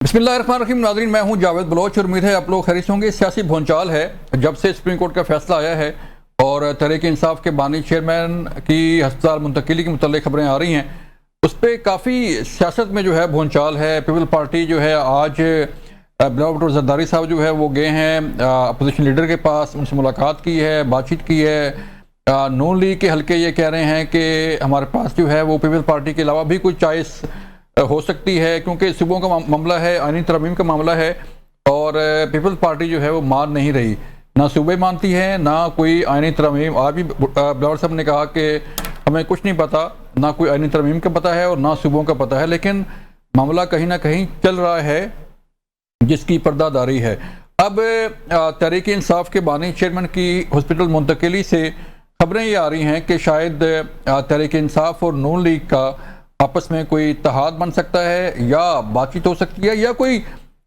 بسم اللہ الرحمن الرحیم. ناظرین، میں ہوں جاوید بلوچ اور امید ہے آپ لوگ خیریت ہوں گے. سیاسی بھونچال ہے جب سے سپریم کورٹ کا فیصلہ آیا ہے اور تحریک انصاف کے بانی چیئرمین کی ہسپتال منتقلی کے متعلق خبریں آ رہی ہیں. اس پہ کافی سیاست میں جو ہے بھونچال ہے. پیپل پارٹی جو ہے آج بلاول بھٹو زرداری صاحب جو ہے وہ گئے ہیں اپوزیشن لیڈر کے پاس، ان سے ملاقات کی ہے، بات چیت کی ہے. نون لیگ کے حلقے یہ کہہ رہے ہیں کہ ہمارے پاس جو ہے وہ پیپل پارٹی کے علاوہ بھی کوئی چوائس ہو سکتی ہے، کیونکہ صوبوں کا معاملہ ہے، آئینی ترمیم کا معاملہ ہے اور پیپل پارٹی جو ہے وہ مان نہیں رہی. نہ صوبے مانتی ہے نہ کوئی آئینی ترمیم. آج بھی بلاول صاحب نے کہا کہ ہمیں کچھ نہیں پتا، نہ کوئی آئینی ترمیم کا پتہ ہے اور نہ صوبوں کا پتہ ہے، لیکن معاملہ کہیں نہ کہیں چل رہا ہے جس کی پردہ داری ہے. اب تحریک انصاف کے بانی چیئرمین کی ہاسپٹل منتقلی سے خبریں یہ آ رہی ہیں کہ شاید تحریک انصاف اور نون لیگ کا آپس میں کوئی اتحاد بن سکتا ہے، یا بات چیت ہو سکتی ہے، یا کوئی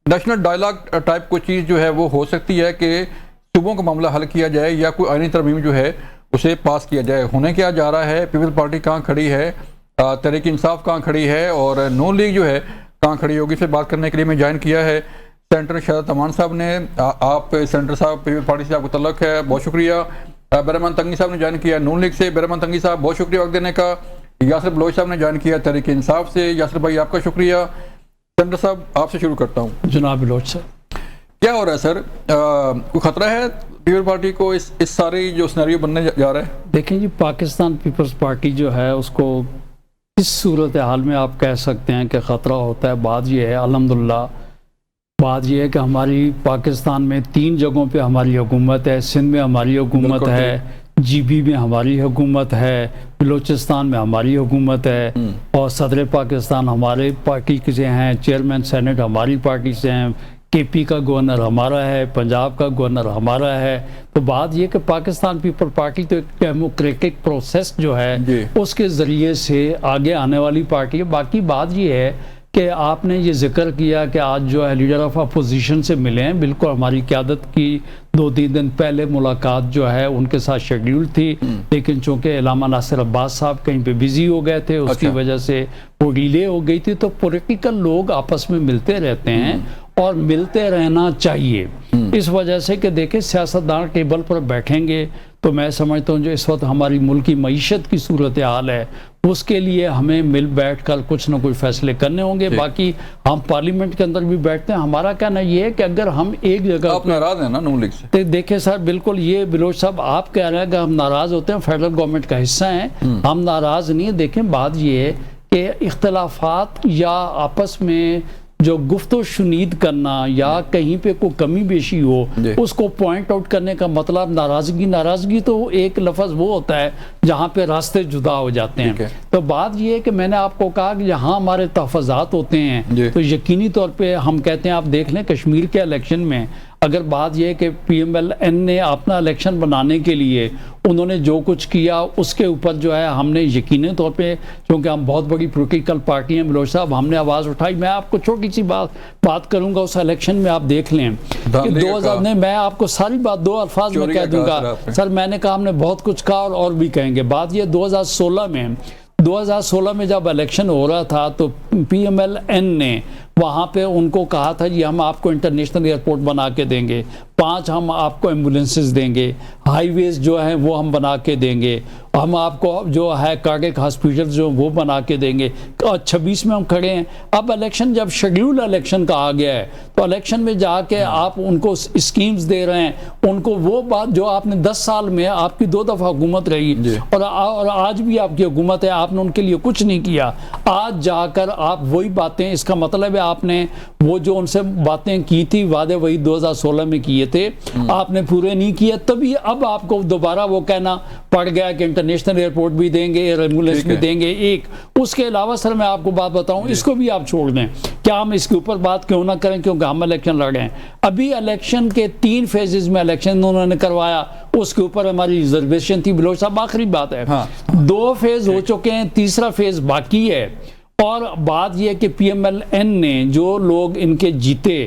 نیشنل ڈائلاگ ٹائپ کوئی چیز جو ہے وہ ہو سکتی ہے کہ صوبوں کا معاملہ حل کیا جائے یا کوئی آئینی ترمیم جو ہے اسے پاس کیا جائے. ہونے کیا جا رہا ہے، پیپل پارٹی کہاں کھڑی ہے، تحریک انصاف کہاں کھڑی ہے اور نون لیگ جو ہے کہاں کھڑی ہوگی، سے بات کرنے کے لیے میں جوائن کیا ہے سینٹر شہزاد امان صاحب نے. آپ سینٹر صاحب پیپل پارٹی سے آپ کو تعلق ہے، بہت شکریہ. برہمان تنگی صاحب نے جوائن کیا نون لیگ سے. برہمان تنگی صاحب بہت شکریہ وقت دینے کا. یاسر بلوچ صاحب نے جوائن کیا تحریک انصاف سے. یاسر بھائی آپ کا شکریہ. سینٹر صاحب آپ سے شروع کرتا ہوں. جناب بلوچ صاحب، کیا ہو رہا ہے سر؟ کوئی خطرہ ہے پیپل پارٹی کو اس ساری جو سینیریو بننے جا رہا ہے؟ دیکھیں جی، پاکستان پیپلز پارٹی جو ہے اس کو اس صورتحال میں آپ کہہ سکتے ہیں کہ خطرہ ہوتا ہے. بات یہ ہے الحمدللہ، بات یہ ہے کہ ہماری پاکستان میں 3 جگہوں پہ ہماری حکومت ہے. سندھ میں ہماری حکومت ہے، جی بی میں ہماری حکومت ہے، بلوچستان میں ہماری حکومت ہے، اور صدر پاکستان ہمارے پارٹی کے ہیں، چیئرمین سینٹ ہماری پارٹی سے ہیں، کے پی کا گورنر ہمارا ہے، پنجاب کا گورنر ہمارا ہے. تو بات یہ کہ پاکستان پیپل پارٹی تو ایک ڈیموکریٹک پروسیس جو ہے اس کے ذریعے سے آگے آنے والی پارٹی ہے. باقی بات یہ ہے کہ آپ نے یہ ذکر کیا کہ آج جو ہے لیڈر آف اپوزیشن سے ملے ہیں. بالکل ہماری قیادت کی 2-3 دن پہلے ملاقات جو ہے ان کے ساتھ شیڈیول تھی، لیکن چونکہ علامہ ناصر عباس صاحب کہیں پہ بزی ہو gئے تھے، اس کی وجہ سے وہ ڈیلے ہو گئی تھی. تو پولیٹیکل لوگ آپس میں ملتے رہتے ہیں اور ملتے رہنا چاہیے. اس وجہ سے کہ دیکھیں سیاستدان ٹیبل پر بیٹھیں گے تو میں سمجھتا ہوں جو اس وقت ہماری ملک کی معیشت کی صورتحال ہے اس کے لیے ہمیں مل بیٹھ کر کچھ نہ کوئی فیصلے کرنے ہوں گے. باقی ہم پارلیمنٹ کے اندر بھی بیٹھتے ہیں. ہمارا کہنا یہ ہے کہ اگر ہم ایک جگہ آپ ناراض ہیں نا نون لیگ سے؟ دیکھیں سر، بالکل یہ بلوچ صاحب آپ کہہ رہے ہیں کہ ہم ناراض ہوتے ہیں، فیڈرل گورنمنٹ کا حصہ ہیں، ہم ناراض نہیں ہیں. دیکھیں بات یہ ہے کہ اختلافات یا آپس میں جو گفت و شنید کرنا یا کہیں پہ کوئی کمی بیشی ہو اس کو پوائنٹ آؤٹ کرنے کا مطلب ناراضگی تو ایک لفظ وہ ہوتا ہے جہاں پہ راستے جدا ہو جاتے ہیں. تو بات یہ ہے کہ میں نے آپ کو کہا کہ جہاں ہمارے تحفظات ہوتے ہیں تو یقینی طور پہ ہم کہتے ہیں، آپ دیکھ لیں کشمیر کے الیکشن میں اگر بات یہ ہے کہ پی ایم ایل این نے اپنا الیکشن بنانے کے لیے انہوں نے جو کچھ کیا اس کے اوپر جو ہے ہم نے یقینی طور پہ، چونکہ ہم بہت بڑی پولیٹیکل پارٹی ہیں بلوچ صاحب، ہم نے آواز اٹھائی. میں آپ کو چھوٹی سی بات کروں گا اس الیکشن میں. آپ دیکھ لیں کہ 2000 نے، میں آپ کو ساری بات 2 الفاظ میں کہہ دوں گا سر. میں نے کہا ہم نے بہت کچھ کہا اور بھی کہیں گے. بات یہ 2016 میں جب الیکشن ہو رہا تھا تو پی ایم ایل این نے وہاں پہ ان کو کہا تھا جی ہم آپ کو انٹرنیشنل ایئرپورٹ بنا کے دیں گے، 5 ہم آپ کو ایمبولینسز دیں گے، ہائی ویز جو ہیں وہ ہم بنا کے دیں گے، ہم آپ کو جو ہے کارڈیک ہاسپیٹل جو وہ بنا کے دیں گے. 26 میں ہم کھڑے ہیں. اب الیکشن جب شیڈیول الیکشن کا آ گیا ہے تو الیکشن میں جا کے آپ ان کو اسکیمز دے رہے ہیں، ان کو وہ بات جو آپ نے 10 سال میں آپ کی 2 دفعہ حکومت رہی اور آج بھی آپ کی حکومت ہے، آپ نے ان کے لیے کچھ نہیں کیا. آج جا کر آپ وہی باتیں، اس کا مطلب ہے آپ نے وہ جو ان سے باتیں کی تھی، وعدے وہی 2016 میں کیے تھے، آپ نے پورے نہیں کیے. تبھی اب آپ کو دوبارہ وہ کہنا پڑ گیا کہ انٹرنیشنل ایئرپورٹ بھی دیں گے، ایئر ایمبولینس بھی دیں گے. ایک اس کے علاوہ سر میں آپ کو بات بتاؤں، اس کو بھی آپ چھوڑ دیں، کیا ہم اس کے اوپر بات کیوں نہ کریں، کیونکہ ہم الیکشن لڑ رہے ہیں. ابھی الیکشن کے 3 فیزز میں الیکشن انہوں نے کروایا، اس کے اوپر ہماری ریزرویشن تھی. بلوچ صاحب آخری بات ہے، 2 فیز ہو چکے ہیں، تیسرا فیز باقی ہے. اور بات یہ کہ پی ایم ایل این نے جو لوگ ان کے جیتے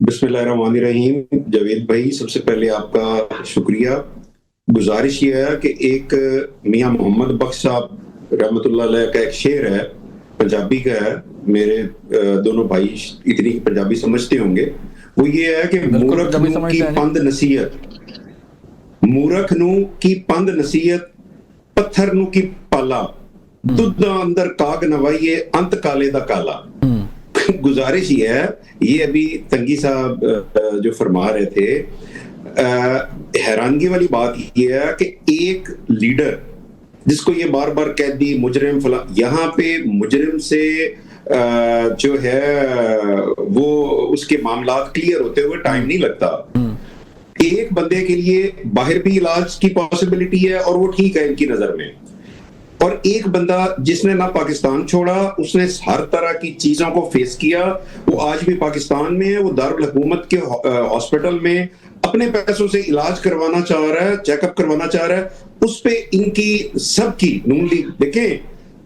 بسم اللہ الرحمن الرحیم. جاوید بھائی، سب سے پہلے آپ کا شکریہ. گزارش یہ ہے کہ ایک میاں محمد بخش صاحب رحمۃ اللہ علیہ کا ایک شعر ہے، پنجابی کا ہے، میرے دونوں بھائی اتنی پنجابی سمجھتے ہوں گے. وہ یہ ہے کہ مورکھ نو کی پند نصیحت، مورکھ نو کی پند نصیحت، پتھر نو کی پالا، دودھ اندر کاگ نوائیے انت کالے دا کالا. گزارش یہ ہے، یہ ابھی تنگی صاحب جو فرما رہے تھے، حیرانگی والی بات یہ ہے کہ ایک لیڈر جس کو یہ بار بار قیدی مجرم فلاں، یہاں پہ مجرم سے جو ہے وہ اس کے معاملات کلیئر ہوتے ہوئے ٹائم نہیں لگتا. ایک بندے کے لیے باہر بھی علاج کی پاسبلٹی ہے اور وہ ٹھیک ہے ان کی نظر میں، اور ایک بندہ جس نے نہ پاکستان چھوڑا، اس نے ہر طرح کی چیزوں کو فیس کیا، وہ آج بھی پاکستان میں ہے، وہ دارالحکومت کے ہاسپٹل میں اپنے پیسوں سے علاج کروانا چاہ رہا ہے، چیک اپ کروانا چاہ رہا ہے. اس پہ ان کی سب کی نون لیگ، دیکھیں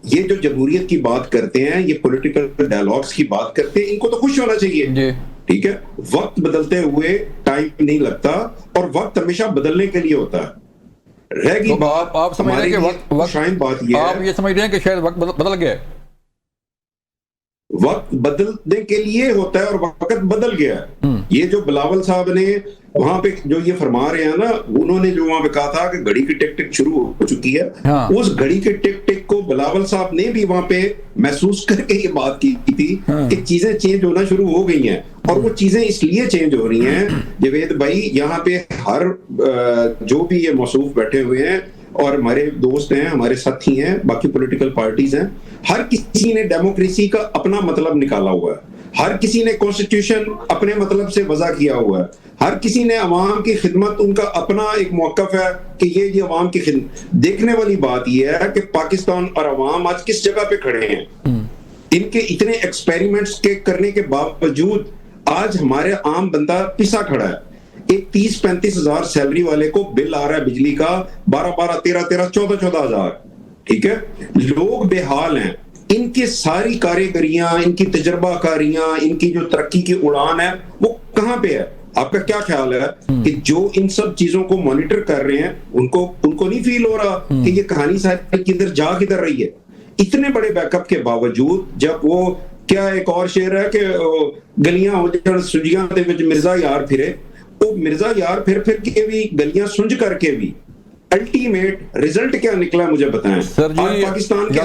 یہ جو جمہوریت کی بات کرتے ہیں، یہ پولیٹیکل ڈائلاگس کی بات کرتے ہیں، ان کو تو خوش ہونا چاہیے. ٹھیک ہے، وقت بدلتے ہوئے ٹائم نہیں لگتا، اور وقت ہمیشہ بدلنے کے لیے ہوتا ہے. رہ گی آپ سمجھ رہے ہیں کہ بات یہ آپ یہ سمجھ رہے ہیں کہ شاید وقت بدل گیا ہے؟ وقت بدلنے کے لیے ہوتا ہے اور وقت بدل گیا ہے. یہ جو بلاول صاحب نے وہاں پہ جو یہ فرما رہے ہیں نا، انہوں نے جو وہاں پہ کہا تھا کہ گھڑی کی ٹک ٹک شروع ہو چکی ہے، اس گھڑی کے ٹک ٹک کو بلاول صاحب نے بھی وہاں پہ محسوس کر کے یہ بات کی تھی کہ چیزیں چینج ہونا شروع ہو گئی ہیں. اور وہ چیزیں اس لیے چینج ہو رہی ہیں جاوید بھائی، یہاں پہ ہر جو بھی یہ موصوف بیٹھے ہوئے ہیں اور ہمارے دوست ہیں، ہمارے ساتھی ہیں، باقی پولیٹیکل پارٹیز ہیں، ہر کسی نے ڈیموکریسی کا اپنا مطلب نکالا ہوا ہے، ہر کسی نے کانسٹیٹیوشن اپنے مطلب سے وضع کیا ہوا ہے، ہر کسی نے عوام کی خدمت، ان کا اپنا ایک موقف ہے کہ یہ عوام کی خدمت. دیکھنے والی بات یہ ہے کہ پاکستان اور عوام آج کس جگہ پہ کھڑے ہیں. ان کے اتنے ایکسپیریمنٹس کے کرنے کے باوجود آج ہمارے عام بندہ پسا کھڑا ہے. ایک 30-35 ہزار سیلری والے کو بل آ رہا ہے بجلی کا 12-12, 13-13, 14-14 ہزار. ٹھیک ہے، لوگ بے حال ہیں. ان کی ساری کاریگریاں، ان کی تجربہ کاریاں، ان کی جو ترقی کی اڑان ہے وہ کہاں پہ ہے؟ آپ کا کیا خیال ہے کہ جو ان سب چیزوں کو مانیٹر کر رہے ہیں ان کو نہیں فیل ہو رہا کہ یہ کہانی ساری کدھر رہی ہے؟ اتنے بڑے بیک اپ کے باوجود جب وہ کیا ایک اور شعر ہے کہ گلیاں ہو جڑ سجیاں دے وچ مرزا یار پھرے، وہ مرزا یار پھر کے بھی گلیاں سنج کر کے بھی الٹیمیٹ رزلٹ کیا نکلا مجھے بتائیں. سر جی، پاکستان کے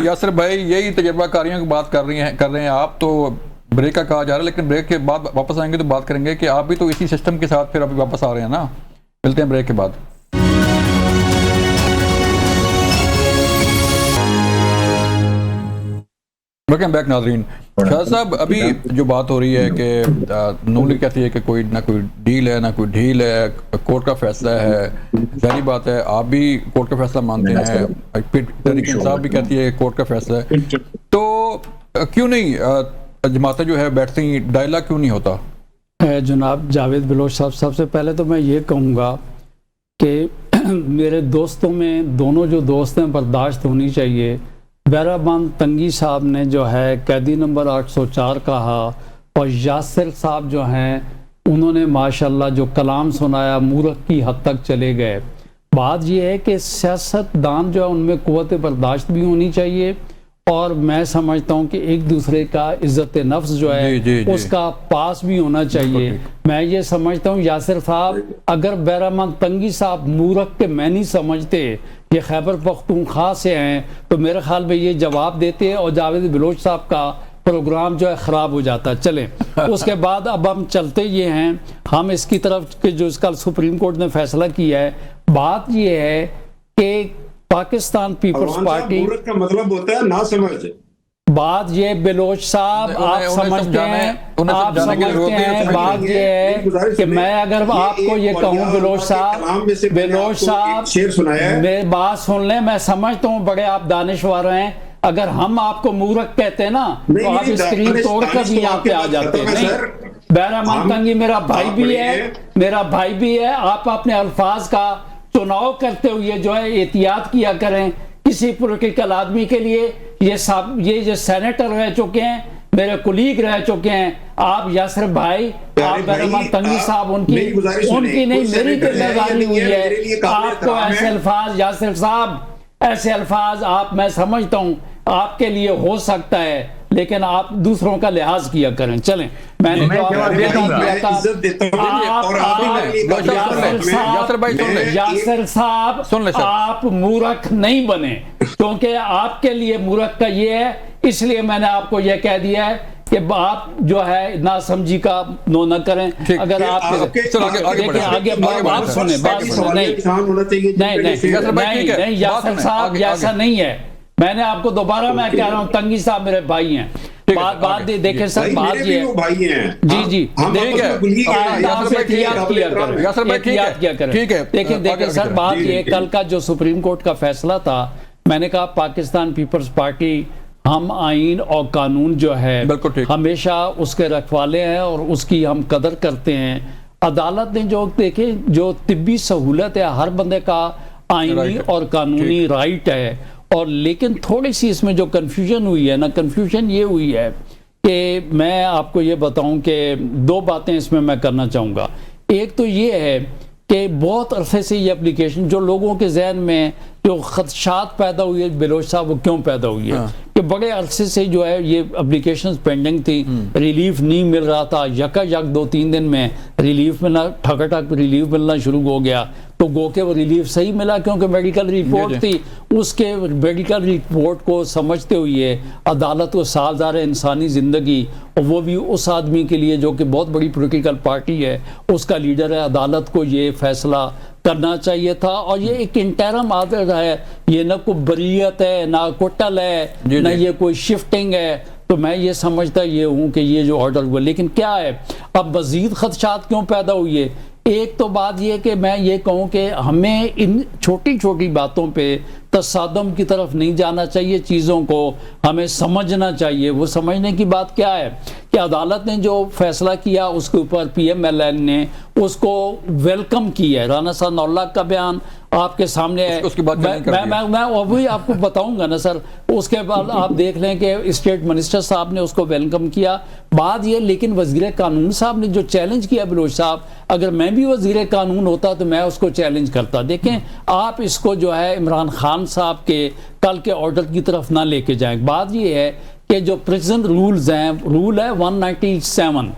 یاسر بھائی یہی تجربہ کاریوں کی بات کر رہے ہیں آپ. تو بریک کا کہا جا رہا ہے، لیکن بریک کے بعد واپس آئیں گے تو بات کریں گے کہ آپ بھی تو اسی سسٹم کے ساتھ پھر ابھی واپس آ رہے ہیں نا. ملتے ہیں بریک کے بعد. ویلکم بیک ناظرین. شاہ صاحب، ابھی جو بات ہو رہی ہے کہ نون لیگ کہتی ہے کہ کوئی نہ کوئی ڈیل ہے نہ کوئی ڈھیل ہے، کورٹ کا فیصلہ ہے. ظاہری بات ہے آپ بھی کورٹ کا فیصلہ مانتے ہیں، تحریک انصاف بھی کہتی ہے کورٹ کا فیصلہ ہے. تو کیوں نہیں جماعتیں جو ہے بیٹھتی ہیں، ڈائلاگ کیوں نہیں ہوتا؟ جناب جاوید بلوچ صاحب، سب سے پہلے تو میں یہ کہوں گا کہ میرے دوستوں میں دونوں جو دوست ہیں برداشت ہونی چاہیے. بیرابان تنگی صاحب نے جو ہے قیدی نمبر 804 کہا، اور یاسر صاحب جو ہیں انہوں نے ماشاءاللہ جو کلام سنایا مورخ کی حد تک چلے گئے. بات یہ ہے کہ سیاست دان جو ہے ان میں قوت برداشت بھی ہونی چاہیے، اور میں سمجھتا ہوں کہ ایک دوسرے کا عزت نفس جو ہے اس کا پاس بھی ہونا چاہیے. میں یہ سمجھتا ہوں یاسر صاحب اگر بیرحمان تنگی صاحب مورخ کے میں نہیں سمجھتے، یہ خیبر پختونخوا سے ہیں، تو میرے خیال میں یہ جواب دیتے اور جاوید بلوچ صاحب کا پروگرام جو ہے خراب ہو جاتا. چلیں اس کے بعد اب ہم چلتے یہ ہیں ہم اس کی طرف کہ جو اس کا سپریم کورٹ نے فیصلہ کیا ہے. بات یہ ہے کہ پاکستان پیپلز پارٹی کا مطلب ہوتا ہے نہ سمجھ. بات یہ بلوچ صاحب آپ سمجھتے ہیں، بات یہ ہے کہ میں اگر آپ کو یہ کہوں بلوچ صاحب میری بات سن لیں، میں سمجھتا ہوں بڑے آپ دانشور ہیں، اگر ہم آپ کو مورخ کہتے ہیں نا تو آپ اسکرین توڑ کر بھی یہاں پہ آ جاتے ہیں. نہیں، بیرحمان تنگی میرا بھائی بھی ہے، آپ اپنے الفاظ کا چناؤ کرتے ہوئے جو ہے احتیاط کیا کریں. کسی پولیٹیکل آدمی کے لیے یہ جو سینیٹر رہ چکے ہیں، میرے کولیگ رہ چکے ہیں، آپ یاسر بھائی، آپ بہرحال تنگی صاحب، ان کی نہیں میری ذمہ داری ہوئی ہے آپ کو ایسے الفاظ، یاسر صاحب ایسے الفاظ آپ، میں سمجھتا ہوں آپ کے لیے ہو سکتا ہے، لیکن آپ دوسروں کا لحاظ کیا کریں. چلیں، میں نے یاسر صاحب آپ مورخ نہیں بنے، کیونکہ آپ کے لیے مورخ کا یہ ہے، اس لیے میں نے آپ کو یہ کہہ دیا ہے کہ آپ جو ہے نا سمجھی کا نو نہ کریں. اگر آپ آگے بات سنیں، نہیں یاسر صاحب ایسا نہیں ہے. میں نے آپ کو دوبارہ میں کہہ رہا ہوں، تنگی صاحب میرے بھائی ہیں. بات دیکھیں سر، بات یہ جی دیکھیں سر، بات یہ کل کا جو سپریم کورٹ کا فیصلہ تھا، میں نے کہا پاکستان پیپلز پارٹی ہم آئین اور قانون جو ہے ہمیشہ اس کے رکھوالے ہیں اور اس کی ہم قدر کرتے ہیں. عدالت نے جو دیکھیں، جو طبی سہولت ہے ہر بندے کا آئینی اور قانونی رائٹ ہے، اور لیکن تھوڑی سی اس میں جو کنفیوژن ہوئی ہے نا، کنفیوژن یہ ہوئی ہے کہ میں آپ کو یہ بتاؤں کہ دو باتیں اس میں کرنا چاہوں گا. ایک تو یہ ہے کہ بہت عرصے سے یہ اپلیکیشن جو لوگوں کے ذہن میں جو خدشات پیدا ہوئی ہے بلوچ صاحب، وہ کیوں پیدا ہوئی ہے کہ بڑے عرصے سے جو ہے یہ اپلیکیشنز پینڈنگ تھی، ریلیف نہیں مل رہا تھا. یک 2-3 دن میں ریلیف ملنا، ٹھک ریلیف ملنا شروع ہو گیا. تو گو کہ وہ ریلیف صحیح ملا کیونکہ میڈیکل رپورٹ تھی. اس کے میڈیکل رپورٹ کو سمجھتے ہوئے عدالت کو سالزار انسانی زندگی، اور وہ بھی اس آدمی کے لیے جو کہ بہت بڑی پولیٹیکل پارٹی ہے، اس کا لیڈر ہے، عدالت کو یہ فیصلہ کرنا چاہیے تھا. اور یہ ایک انٹرم آرڈر ہے، یہ نہ کوئی بریت ہے، نہ کوٹل ہے، نہ یہ کوئی شفٹنگ ہے. تو میں یہ سمجھتا یہ ہوں کہ یہ جو آرڈر ہوا، لیکن کیا ہے اب مزید خدشات کیوں پیدا ہوئی ہے؟ ایک تو بات یہ کہ میں یہ کہوں کہ ہمیں ان چھوٹی چھوٹی باتوں پہ تصادم کی طرف نہیں جانا چاہیے، چیزوں کو ہمیں سمجھنا چاہیے. وہ سمجھنے کی بات کیا ہے کہ عدالت نے جو فیصلہ کیا اس کے اوپر پی ایم ایل این نے اس کو ویلکم کیا ہے. رانا ثناء اللہ کا بیان آپ کے سامنے ہے، میں وہی آپ کو بتاؤں گا نا سر. اس کے بعد آپ دیکھ لیں کہ اسٹیٹ منسٹر صاحب نے اس کو ویلکم کیا. بات یہ لیکن وزیر قانون صاحب نے جو چیلنج کیا بلوچ صاحب، اگر میں بھی وزیر قانون ہوتا تو میں اس کو چیلنج کرتا. دیکھیں آپ اس کو جو ہے عمران خان صاحب کے کل کے آرڈر کی طرف نہ لے کے جائیں. بات یہ ہے کہ جو پریزن رولز ہیں، رول ہے 197،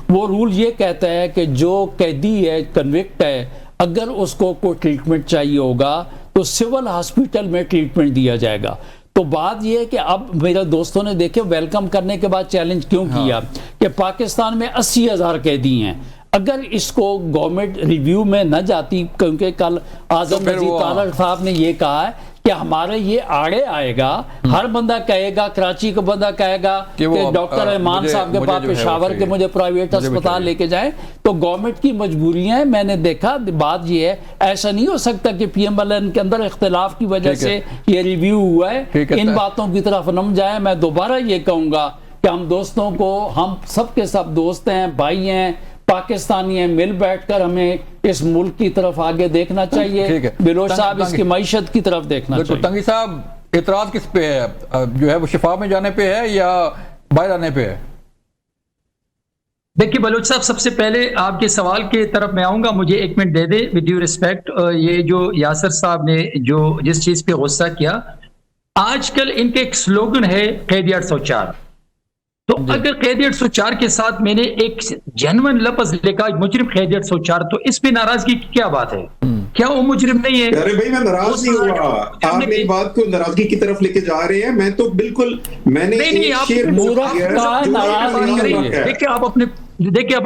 وہ رول یہ کہتا ہے کہ جو قیدی ہے، کنوکٹ ہے، اگر اس کو کوئی ٹریٹمنٹ چاہیے ہوگا تو سول ہاسپٹل میں ٹریٹمنٹ دیا جائے گا. تو بات یہ ہے کہ اب میرے دوستوں نے دیکھے ویلکم کرنے کے بعد چیلنج کیوں کیا کہ پاکستان میں 80,000 قیدی ہیں. اگر اس کو گورنمنٹ ریویو میں نہ جاتی، کیونکہ کل اعظم مزید طارق صاحب نے یہ کہا ہے کہ ہمارے یہ آڑے آئے گا، ہر بندہ کہے گا، کراچی کا بندہ کہے گا کہ ڈاکٹر احمان صاحب کے پاس پشاور کے مجھے پرائیویٹ اسپتال لے کے جائیں. تو گورنمنٹ کی مجبوریاں ہیں. میں نے دیکھا بات یہ ہے، ایسا نہیں ہو سکتا کہ پی ایم ایل این کے اندر اختلاف کی وجہ سے یہ ریویو ہوا ہے. ان باتوں کی طرف نہ جائیں. میں دوبارہ یہ کہوں گا کہ ہم دوستوں کو، ہم سب کے سب دوست ہیں، بھائی ہیں، پاکستانی ہیں، مل بیٹھ کر ہمیں اس ملک کی طرف آگے دیکھنا چاہیے. بلوچ صاحب اس کی معیشت کی طرف دیکھنا چاہیے. تنگی صاحب اعتراض کس پہ ہے؟ جو ہے وہ شفا میں جانے پہ ہے یا باہر آنے پہ ہے؟ دیکھیے بلوچ صاحب، سب سے پہلے آپ کے سوال کی طرف میں آؤں گا. مجھے 1 minute they they with due respect. یہ جو یاسر صاحب نے جو جس چیز پہ غصہ کیا، آج کل ان کے ایک سلوگن ہے قیدی 804. تو اگر قیدی 804 کے ساتھ میں نے ایک جنون لفظ لکھا مجرم قیدی 804، تو اس پہ ناراضگی کی کیا بات ہے؟ کیا وہ مجرم نہیں ہے؟ ارے بھائی میں ناراض نہیں ہوا، آپ میری بات کو ناراضگی کی طرف لے کے جا رہے ہیں. میں تو بالکل میں نے دیکھیں آپ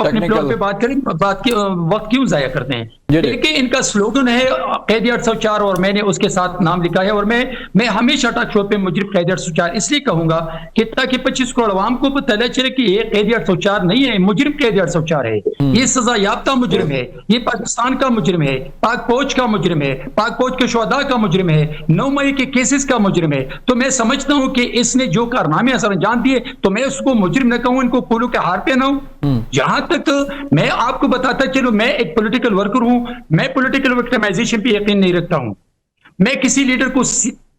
اپنے فلور پہ بات کریں، بات کے وقت کیوں ضائع کرتے ہیں؟ دیکھیں ان کا سلوگن ہے قیدی 804 اور میں نے اس کے ساتھ نام لکھا ہے. اور میں ہمیشہ ٹاک شو پہ مجرم قیدی 804 اس لیے کہوں گا کہ تاکہ 25 کروڑ عوام کو پتہ چلے کہ یہ قیدی 804 نہیں ہے، مجرم قیدی 804 ہے. یہ سزا یافتہ مجرم ہے، یہ پاکستان کا مجرم ہے، پاک فوج کا مجرم ہے، پاک فوج کے شہداء کا مجرم ہے، 9 مئی کے کیسز کا مجرم ہے. تو میں سمجھتا ہوں کہ اس نے جو کارنامے سر انجام دیے تو میں اس کو مجرم نہ کہوں، ان کو پھولوں کے ہار پہناؤں. جہاں تک میں آپ کو بتاتا چلو، میں ایک پولیٹیکل ورکر ہوں، میں پولیٹیکل وکٹمائزیشن پہ یقین نہیں رکھتا ہوں. میں کسی لیڈر کو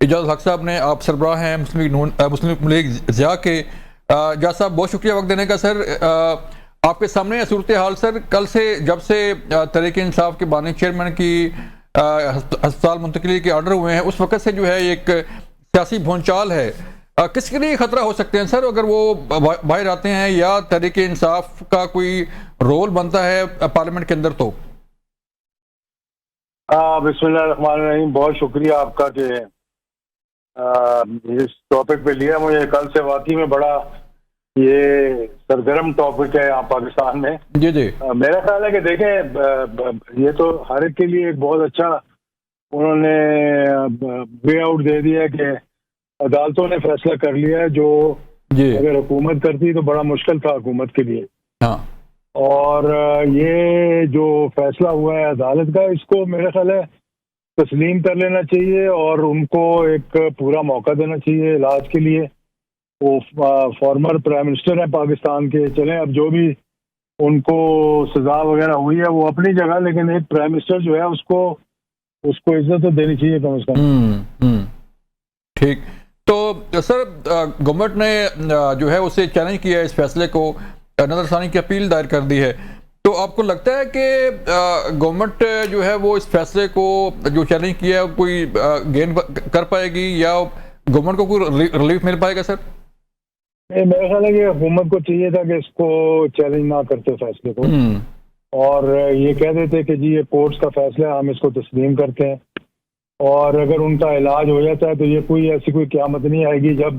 اعجاز الحق صاحب نے، آپ سربراہ ہیں مسلم لیگ ضیاء کے۔ اعجاز صاحب بہت شکریہ وقت دینے کا۔ سر آپ کے سامنے ہے صورتحال سر، کل سے جب سے تحریک انصاف کے بانی چیئرمین کی ہسپتال منتقلی کے آرڈر ہوئے ہیں، اس وقت سے جو ہے ایک سیاسی بھونچال ہے، کس کے لیے خطرہ ہو سکتے ہیں سر اگر وہ باہر آتے ہیں یا تحریک انصاف کا کوئی رول بنتا ہے پارلیمنٹ کے اندر؟ تو بسم اللہ الرحمن الرحیم، بہت شکریہ آپ کا کہ اس ٹاپک پہ لیا مجھے۔ کل سے واقعی میں بڑا یہ سرگرم ٹاپک ہے یہاں پاکستان میں۔ جی جی، میرا خیال ہے کہ دیکھیں یہ تو ہر ایک کے لیے ایک بہت اچھا انہوں نے وے آؤٹ دے دیا کہ عدالتوں نے فیصلہ کر لیا ہے، جو اگر حکومت کرتی تو بڑا مشکل تھا حکومت کے لیے۔ ہاں، اور یہ جو فیصلہ ہوا ہے عدالت کا، اس کو میرا خیال ہے تسلیم کر لینا چاہیے اور ان کو ایک پورا موقع دینا چاہیے علاج کے لیے۔ وہ فارمر پرائم منسٹر ہیں پاکستان کے، چلیں اب جو بھی ان کو سزا وغیرہ ہوئی ہے وہ اپنی جگہ، لیکن ایک پرائم منسٹر جو ہے اس کو عزت تو دینی چاہیے کم از کم۔ ٹھیک، تو سر گورنمنٹ نے جو ہے اسے چیلنج کیا ہے، اس فیصلے کو نظر ثانی کی اپیل دائر کر دی ہے، تو آپ کو لگتا ہے کہ گورنمنٹ جو ہے وہ اس فیصلے کو جو چیلنج کیا ہے کوئی گین کر پائے گی یا گورنمنٹ کو کوئی ریلیف مل پائے گا سر؟ میرا خیال ہے کہ حکومت کو چاہیے تھا کہ اس کو چیلنج نہ کرتے فیصلے کو، اور یہ کہہ دیتے کہ جی یہ کورٹس کا فیصلہ ہے، ہم اس کو تسلیم کرتے ہیں، اور اگر ان کا علاج ہو جاتا ہے تو یہ کوئی ایسی کوئی قیامت نہیں آئے گی۔ جب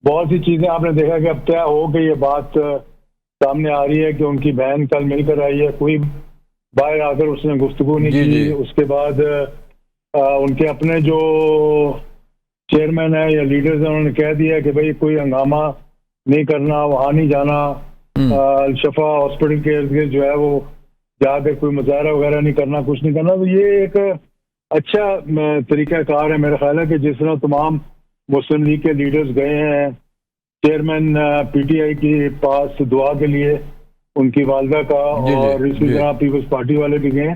بہت سی چیزیں آپ نے دیکھا کہ اب طے ہو کہ یہ بات سامنے آ رہی ہے کہ ان کی بہن کل مل کر آئی ہے، کوئی باہر آ کر اس نے گفتگو نہیں کی۔ اس کے بعد ان کے اپنے جو چیئرمین ہیں یا لیڈرز ہیں انہوں نے کہہ دیا کہ بھئی کوئی ہنگامہ نہیں کرنا، وہاں نہیں جانا، الشفا ہاسپٹل کے ارد گرد جو ہے وہ جا کے کوئی مظاہرہ وغیرہ نہیں کرنا، کچھ نہیں کرنا۔ تو یہ ایک اچھا طریقہ کار ہے میرا خیال ہے کہ جس طرح تمام مسلم لیگ کے لیڈرز گئے ہیں چیئرمین پی ٹی آئی کے پاس دعا کے لیے ان کی والدہ کا، اور اسی طرح پیپلز پارٹی والے بھی گئے،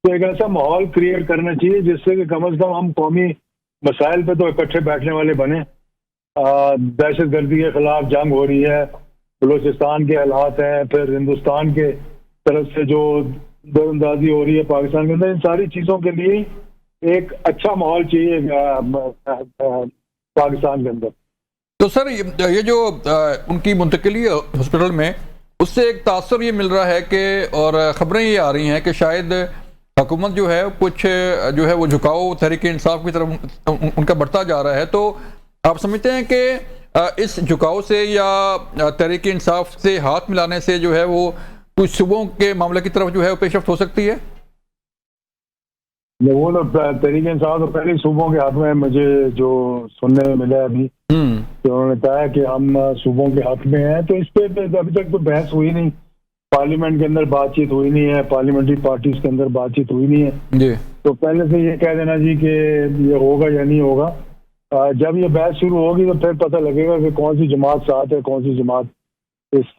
تو ایک ایسا ماحول کریٹ کرنا چاہیے جس سے کہ کم از کم ہم قومی مسائل پہ تو اکٹھے بیٹھنے والے بنے۔ دہشت گردی کے خلاف جنگ ہو رہی ہے، بلوچستان کے حالات ہیں، پھر ہندوستان کے طرف سے جو در اندازی ہو رہی ہے پاکستان کے اندر، ان ساری چیزوں کے لیے ایک اچھا ماحول چاہیے پاکستان کے اندر۔ تو سر یہ جو ان کی منتقلی ہاسپٹل میں، اس سے ایک تاثر یہ مل رہا ہے کہ، اور خبریں یہ آ رہی ہیں کہ شاید حکومت جو ہے کچھ جو ہے وہ جھکاؤ تحریک انصاف کی طرف ان کا بڑھتا جا رہا ہے، تو آپ سمجھتے ہیں کہ اس جھکاؤ سے یا تحریک انصاف سے ہاتھ ملانے سے جو ہے وہ کچھ صوبوں کے معاملے کی طرف جو ہے وہ پیش رفت ہو سکتی ہے؟ وہ تحریک انصاف تو پہلے صوبوں کے حق میں، مجھے جو سننے میں ملا ابھی کہ انہوں نے کہا کہ ہم صوبوں کے حق میں ہیں، تو اس پہ ابھی تک تو بحث ہوئی نہیں، پارلیمنٹ کے اندر بات چیت ہوئی نہیں ہے، پارلیمنٹری پارٹیز کے اندر بات چیت ہوئی نہیں ہے، تو پہلے سے یہ کہہ دینا جی کہ یہ ہوگا یا نہیں ہوگا۔ جب یہ بحث شروع ہوگی تو پھر پتہ لگے گا کہ کون سی جماعت ساتھ ہے، کون سی جماعت اس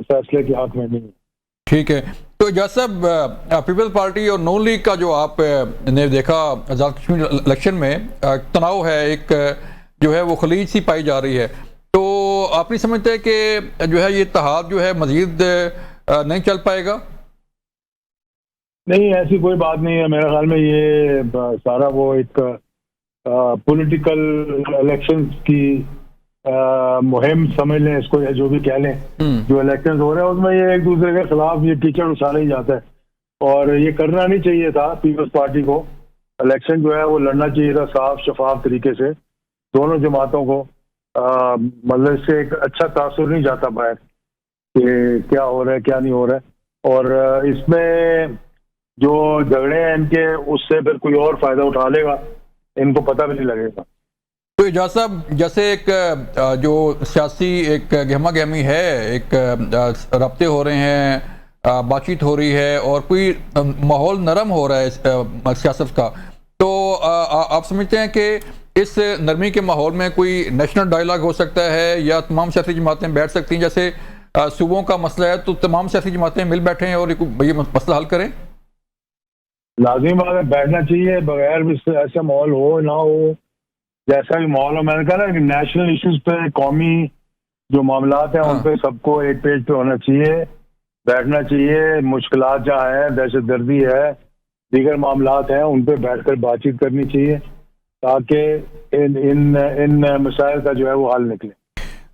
فیصلے کے حق میں نہیں ہے۔ ٹھیک ہے، تو اعجاز صاحب پیپل پارٹی اور نون لیگ کا جو آپ نے دیکھا آزاد کشمیر الیکشن میں تناؤ ہے، ایک جو ہے وہ خلیج سی پائی جا رہی ہے، تو آپ نہیں سمجھتے کہ جو ہے یہ اتحاد جو ہے مزید نہیں چل پائے گا؟ نہیں، ایسی کوئی بات نہیں ہے میرے خیال میں، یہ سارا وہ ایک پولیٹیکل الیکشن کی مہم سمجھ لیں اس کو، یا جو بھی کہہ لیں، جو الیکشن ہو رہے ہیں اس میں یہ ایک دوسرے کے خلاف یہ کیچڑ اچھالا ہی جاتا ہے، اور یہ کرنا نہیں چاہیے تھا پیپلز پارٹی کو۔ الیکشن جو ہے وہ لڑنا چاہیے تھا صاف شفاف طریقے سے، دونوں جماعتوں کو، مطلب اس سے ایک اچھا تاثر نہیں جاتا باہر کہ کیا ہو رہا ہے کیا نہیں ہو رہا ہے، اور اس میں جو جھگڑے ہیں ان کے، اس سے پھر کوئی اور فائدہ اٹھا لے گا، ان کو پتہ بھی نہیں لگے گا۔ تو اعجاز صاحب جیسے ایک جو سیاسی ایک گہما گہمی ہے، ایک رابطے ہو رہے ہیں، بات چیت ہو رہی ہے، اور کوئی ماحول نرم ہو رہا ہے سیاست کا، تو آپ سمجھتے ہیں کہ اس نرمی کے ماحول میں کوئی نیشنل ڈائیلاگ ہو سکتا ہے یا تمام سیاسی جماعتیں بیٹھ سکتی ہیں؟ جیسے صوبوں کا مسئلہ ہے تو تمام سیاسی جماعتیں مل بیٹھیں اور یہ مسئلہ حل کریں؟ لازمی بات ہے، بیٹھنا چاہیے، بغیر ایسا ماحول ہو نہ ہو جیسا بھی ماحول ہو. میں نے کہا نا کہ نیشنل ایشوز پہ قومی جو معاملات ہیں ان پہ سب کو ایک پیج پہ ہونا چاہیے, بیٹھنا چاہیے. مشکلات جہاں ہیں, دہشت گردی ہے, دیگر معاملات ہیں, ان پہ بیٹھ کر بات چیت کرنی چاہیے تاکہ ان مسائل کا جو ہے وہ حل نکلے.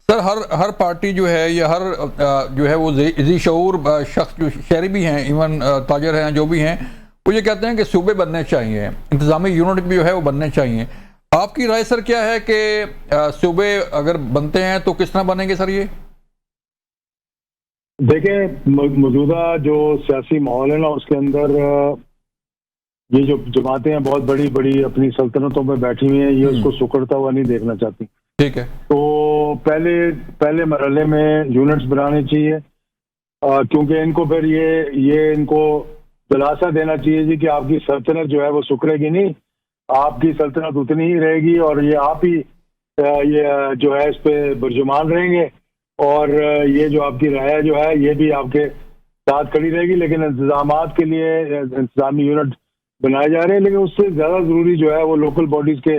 سر ہر پارٹی جو ہے یا ہر جو ہے وہ ذی شعور شخص جو شہری بھی ہیں, ایون تاجر ہیں, جو بھی ہیں, وہ یہ کہتے ہیں کہ صوبے بننے چاہیے, انتظامی یونٹ بھی جو ہے وہ بننے چاہیے. آپ کی رائے سر کیا ہے کہ صوبے اگر بنتے ہیں تو کس طرح بنیں گے سر؟ یہ دیکھیں موجودہ جو سیاسی ماحول ہے نا اس کے اندر یہ جو جماعتیں ہیں بہت بڑی بڑی اپنی سلطنتوں پہ بیٹھی ہوئی ہیں, یہ اس کو سکڑتا ہوا نہیں دیکھنا چاہتی. ٹھیک ہے, تو پہلے مرحلے میں یونٹس بنانے چاہیے, کیونکہ ان کو پھر یہ ان کو دلاسا دینا چاہیے جی کہ آپ کی سلطنت جو ہے وہ سکڑے گی نہیں, آپ کی سلطنت اتنی ہی رہے گی اور یہ آپ ہی یہ جو ہے اس پہ برجمان رہیں گے, اور یہ جو آپ کی رعایا جو ہے یہ بھی آپ کے ساتھ کھڑی رہے گی. لیکن انتظامات کے لیے انتظامی یونٹ بنائے جا رہے ہیں, لیکن اس سے زیادہ ضروری جو ہے وہ لوکل باڈیز کے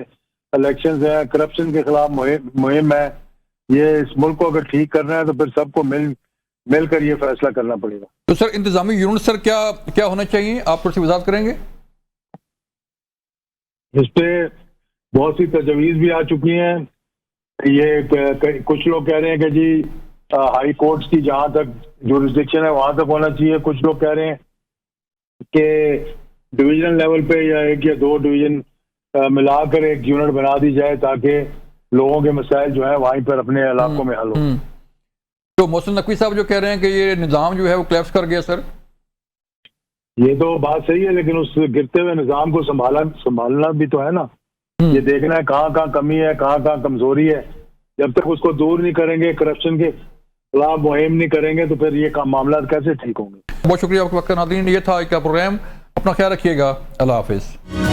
الیکشنز ہیں, کرپشن کے خلاف مہم ہے. یہ اس ملک کو اگر ٹھیک کرنا ہے تو پھر سب کو مل کر یہ فیصلہ کرنا پڑے گا. تو سر انتظامی یونٹ سر کیا ہونا چاہیے, آپ تھوڑی سی وضاحت کریں گے؟ اس پہ بہت سی تجویز بھی آ چکی ہیں. یہ کچھ لوگ کہہ رہے ہیں کہ جی ہائی کورٹس کی جہاں تک جورسڈکشن ہے وہاں تک ہونا چاہیے. کچھ لوگ کہہ رہے ہیں کہ ڈویژن لیول پہ یا ایک یا دو ڈویژن ملا کر ایک یونٹ بنا دی جائے تاکہ لوگوں کے مسائل جو ہیں وہیں پر اپنے علاقوں میں حل ہو. تو محسن نقوی صاحب جو کہہ رہے ہیں کہ یہ نظام جو ہے وہ کلیپس کر گیا سر, یہ تو بات صحیح ہے, لیکن اس گرتے ہوئے نظام کو سنبھالنا بھی تو ہے نا. یہ دیکھنا ہے کہاں کہاں کمی ہے, کہاں کہاں کمزوری ہے. جب تک اس کو دور نہیں کریں گے, کرپشن کے خلاف مہم نہیں کریں گے, تو پھر یہ معاملات کیسے ٹھیک ہوں گے. بہت شکریہ آپ کے وقت. ناظرین, یہ تھا ایک پروگرام. اپنا خیال رکھیے گا. اللہ حافظ.